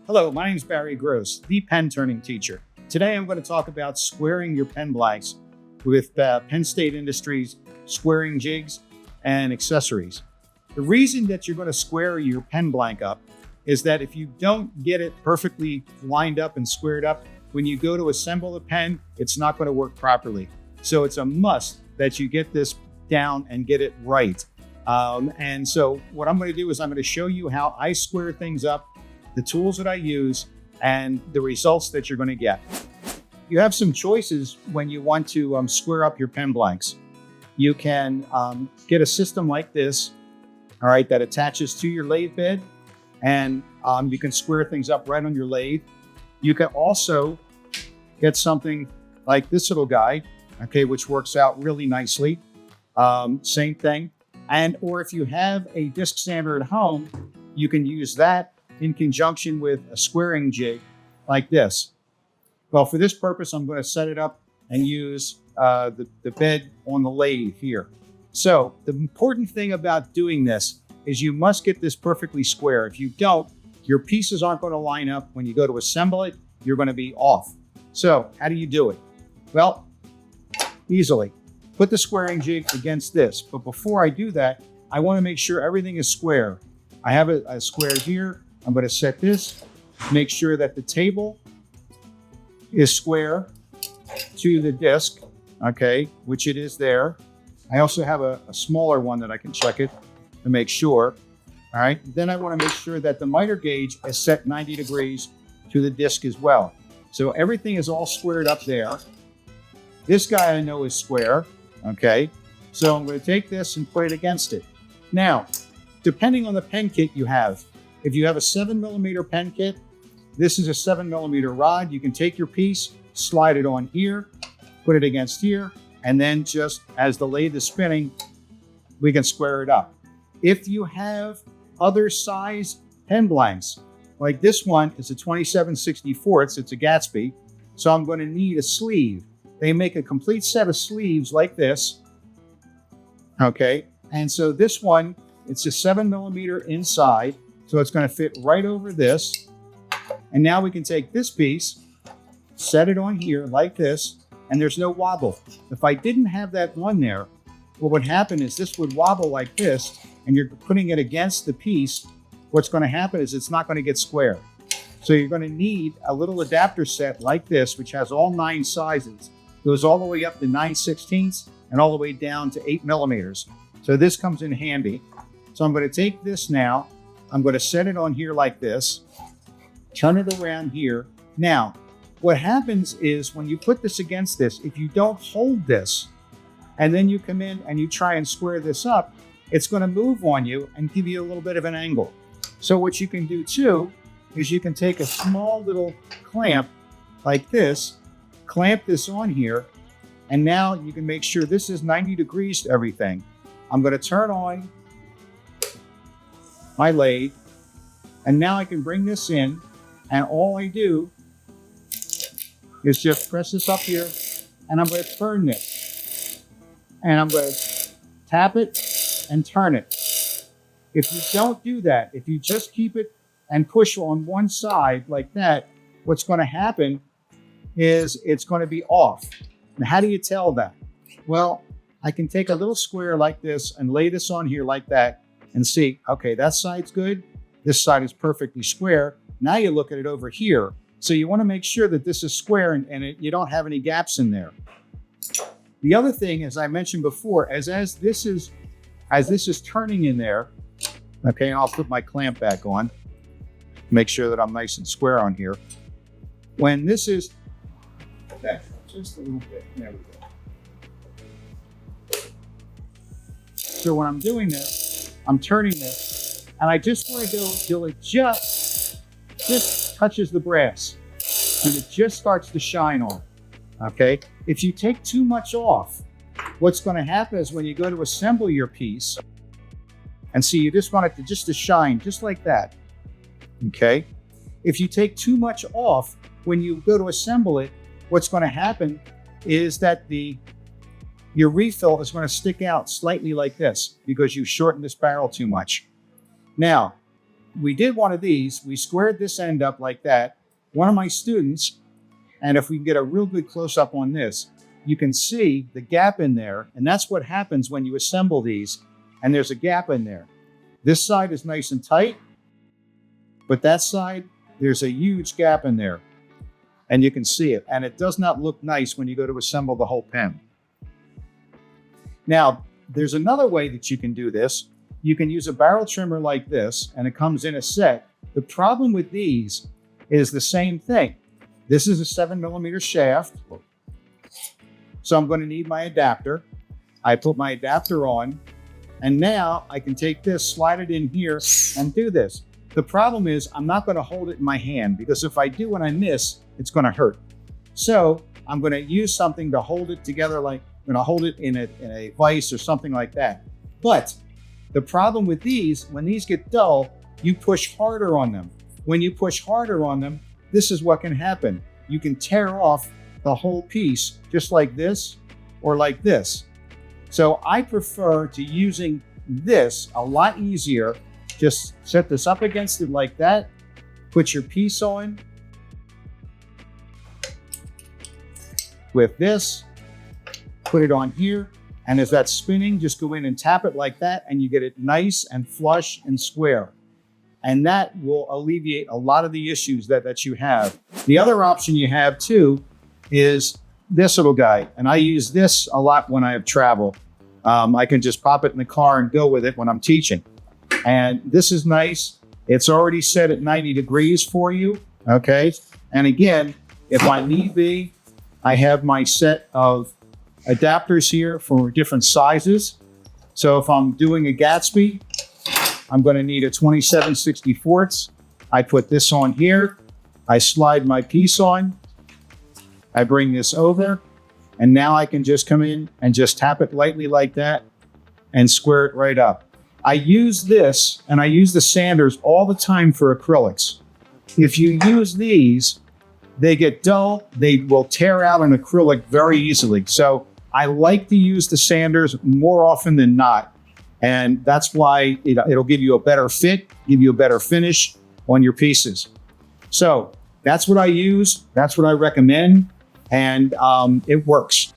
Hello, my name is Barry Gross, the pen turning teacher. Today I'm going to talk about squaring your pen blanks with Penn State Industries squaring jigs and accessories. The reason that you're going to square your pen blank up is that if you don't get it perfectly lined up and squared up, when you go to assemble the pen, it's not going to work properly. So it's a must that you get this down and get it right. And so what I'm going to do is I'm going to show you how I square things up, the tools that I use, and the results that you're going to get. You have some choices when you want to square up your pen blanks. You can get a system like this, all right, that attaches to your lathe bed, and you can square things up right on your lathe. You can also get something like this little guy, okay, which works out really nicely. Same thing. Or if you have a disc sander at home, you can use that in conjunction with a squaring jig like this. Well, for this purpose, I'm going to set it up and use the bed on the lathe here. So the important thing about doing this is you must get this perfectly square. If you don't, your pieces aren't going to line up. When you go to assemble it, you're going to be off. So how do you do it? Well, easily. Put the squaring jig against this. But before I do that, I want to make sure everything is square. I have a square here. I'm going to set this, make sure that the table is square to the disc, okay, which it is there. I also have a smaller one that I can check it to make sure. All right, then I want to make sure that the miter gauge is set 90 degrees to the disc as well. So everything is all squared up there. This guy I know is square, okay? So I'm going to take this and put it against it. Now, depending on the pen kit you have, if you have a 7mm pen kit, this is a 7mm rod. You can take your piece, slide it on here, put it against here, and then just as the lathe is spinning, we can square it up. If you have other size pen blanks, like this one is a 27/64, it's a Gatsby, so I'm going to need a sleeve. They make a complete set of sleeves like this, okay? And so this one, it's a 7mm inside, so it's going to fit right over this. And now we can take this piece, set it on here like this, and there's no wobble. If I didn't have that one there, what would happen is this would wobble like this, and you're putting it against the piece. What's going to happen is it's not going to get square. So you're going to need a little adapter set like this, which has all 9 sizes. It goes all the way up to 9/16 and all the way down to 8mm. So this comes in handy. So I'm going to take this now. I'm going to set it on here like this, turn it around here. Now, what happens is when you put this against this, if you don't hold this, and then you come in and you try and square this up, it's going to move on you and give you a little bit of an angle. So what you can do too, is you can take a small little clamp like this, clamp this on here, and now you can make sure this is 90 degrees to everything. I'm going to turn on my lathe, and now I can bring this in, and all I do is just press this up here, and I'm going to turn this, and I'm going to tap it and turn it. If you don't do that, if you just keep it and push on one side like that, what's going to happen is it's going to be off. And how do you tell that? Well, I can take a little square like this and lay this on here like that and see, okay, that side's good. This side is perfectly square. Now you look at it over here. So you want to make sure that this is square and you don't have any gaps in there. The other thing, as I mentioned before, as this is turning in there, okay, and I'll put my clamp back on, make sure that I'm nice and square on here. When this is, okay, just a little bit, there we go. So when I'm doing this, I'm turning this, and I just want to go till it just touches the brass, and it just starts to shine on, okay? If you take too much off, what's going to happen is when you go to assemble your piece, and see, you just want it to shine just like that, okay? If you take too much off, when you go to assemble it, what's going to happen is that your refill is going to stick out slightly like this because you shortened this barrel too much. Now, we did one of these. We squared this end up like that. One of my students, and if we can get a real good close up on this, you can see the gap in there. And that's what happens when you assemble these. And there's a gap in there. This side is nice and tight, but that side, there's a huge gap in there. And you can see it. And it does not look nice when you go to assemble the whole pen. Now, there's another way that you can do this. You can use a barrel trimmer like this, and it comes in a set. The problem with these is the same thing. This is a 7mm shaft. So I'm going to need my adapter. I put my adapter on, and now I can take this, slide it in here, and do this. The problem is I'm not going to hold it in my hand, because if I do and I miss, it's going to hurt. So I'm going to use something to hold it together, like I'm going to hold it in a vise or something like that. But the problem with these, when these get dull, you push harder on them. When you push harder on them, this is what can happen. You can tear off the whole piece just like this or like this. So I prefer to using this a lot easier. Just set this up against it like that, put your piece on. With this, put it on here, and as that's spinning, just go in and tap it like that, and you get it nice and flush and square. And that will alleviate a lot of the issues that you have. The other option you have too is this little guy, and I use this a lot when I have travel. I can just pop it in the car and go with it when I'm teaching. And this is nice. It's already set at 90 degrees for you, okay? And again, if I need be, I have my set of adapters here for different sizes. So if I'm doing a Gatsby, I'm going to need a 27/64. I put this on here. I slide my piece on. I bring this over. And now I can just come in and just tap it lightly like that and square it right up. I use this, and I use the sanders all the time for acrylics. If you use these, they get dull. They will tear out an acrylic very easily. So I like to use the sanders more often than not. And that's why it'll give you a better fit, give you a better finish on your pieces. So that's what I use. That's what I recommend. And it works.